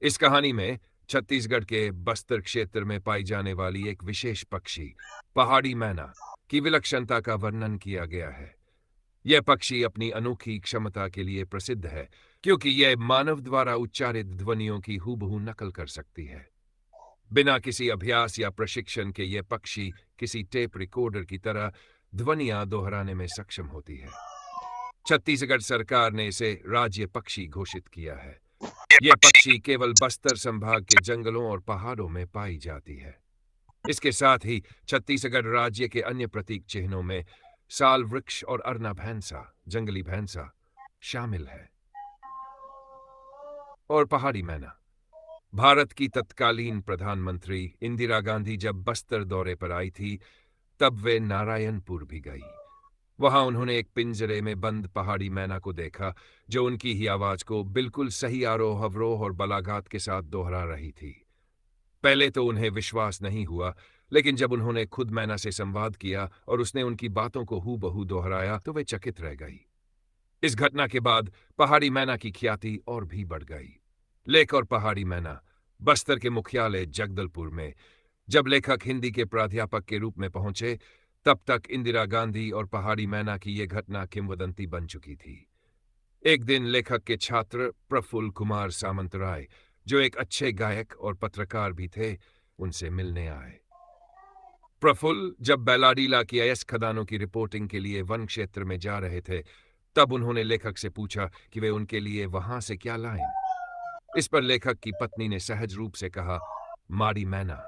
इस कहानी में छत्तीसगढ़ के बस्तर क्षेत्र में पाई जाने वाली एक विशेष पक्षी पहाड़ी मैना की विलक्षणता का वर्णन किया गया है। यह पक्षी अपनी अनोखी क्षमता के लिए प्रसिद्ध है, क्योंकि यह मानव द्वारा उच्चारित ध्वनियों की हूबहू नकल कर सकती है। बिना किसी अभ्यास या प्रशिक्षण के यह पक्षी किसी टेप रिकॉर्डर की तरह ध्वनियां दोहराने में सक्षम होती है। छत्तीसगढ़ सरकार ने इसे राज्य पक्षी घोषित किया है। यह पक्षी केवल बस्तर संभाग के जंगलों और पहाड़ों में पाई जाती है। इसके साथ ही छत्तीसगढ़ राज्य के अन्य प्रतीक चिन्हों में साल वृक्ष और अरना भैंसा, जंगली भैंसा शामिल है। और पहाड़ी मैना। भारत की तत्कालीन प्रधानमंत्री इंदिरा गांधी जब बस्तर दौरे पर आई थी, तब वे नारायणपुर भी गई। वहां उन्होंने एक पिंजरे में बंद पहाड़ी मैना को देखा, जो उनकी ही आवाज को बिल्कुल सही आरोह अवरोह और बलागात के साथ दोहरा रही थी। पहले तो उन्हें विश्वास नहीं हुआ, लेकिन जब उन्होंने खुद मैना से संवाद किया और उसने उनकी बातों को हूबहू दोहराया, तो वे चकित रह गई। इस घटना के बाद पहाड़ी मैना की ख्याति और भी बढ़ गई। लेख और पहाड़ी मैना। बस्तर के मुख्यालय जगदलपुर में जब लेखक हिंदी के प्राध्यापक के रूप में पहुंचे, तब तक इंदिरा गांधी और पहाड़ी मैना की यह घटना किंवदंती बन चुकी थी। एक दिन लेखक के छात्र प्रफुल्ल कुमार सामंतराय, जो एक अच्छे गायक और पत्रकार भी थे, उनसे मिलने आए। प्रफुल्ल जब बैलाडीला की अयस्क खदानों की रिपोर्टिंग के लिए वन क्षेत्र में जा रहे थे, तब उन्होंने लेखक से पूछा कि वे उनके लिए वहां से क्या लाएं। इस पर लेखक की पत्नी ने सहज रूप से कहा, माड़ी मैना।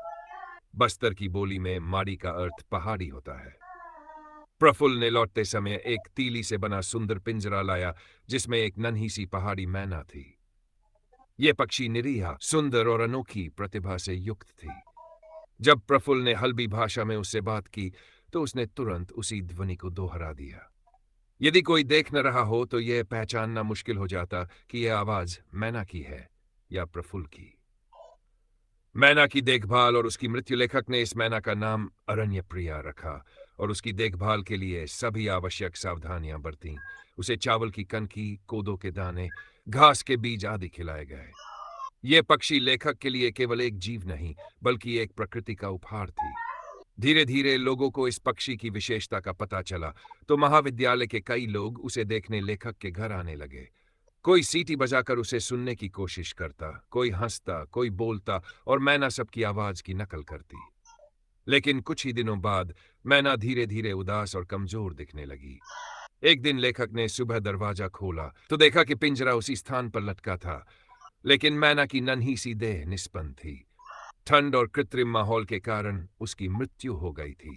बस्तर की बोली में माड़ी का अर्थ पहाड़ी होता है। प्रफुल्ल ने लौटते समय एक तीली से बना सुंदर पिंजरा लाया, जिसमें एक नन्ही सी पहाड़ी मैना थी। यह पक्षी निरीह, सुंदर और अनोखी प्रतिभा से युक्त थी। जब प्रफुल्ल ने हल्बी भाषा में उससे बात की, तो उसने तुरंत उसी ध्वनि को दोहरा दिया। यदि कोई देख न रहा हो, तो यह पहचानना मुश्किल हो जाता कि यह आवाज मैना की है या प्रफुल्ल की। मैना की देखभाल और उसकी मृत्यु। लेखक ने इस मैना का नाम अरण्यप्रिया रखा और उसकी देखभाल के लिए सभी आवश्यक सावधानियां बरतीं। उसे चावल की कनकी, कोदो के दाने, घास के बीज आदि खिलाए गए। यह पक्षी लेखक के लिए केवल एक जीव नहीं, बल्कि एक प्रकृति का उपहार थी। धीरे धीरे लोगों को इस पक्षी की विशेषता का पता चला, तो महाविद्यालय के कई लोग उसे देखने लेखक के घर आने लगे। कोई सीटी बजाकर उसे सुनने की कोशिश करता, कोई हंसता, कोई बोलता, और मैना सबकी आवाज की नकल करती। लेकिन कुछ ही दिनों बाद मैना धीरे धीरे उदास और कमजोर दिखने लगी। एक दिन लेखक ने सुबह दरवाजा खोला तो देखा कि पिंजरा उसी स्थान पर लटका था, लेकिन मैना की नन्ही सी देह निष्पन्न थी। ठंड और कृत्रिम माहौल के कारण उसकी मृत्यु हो गई थी।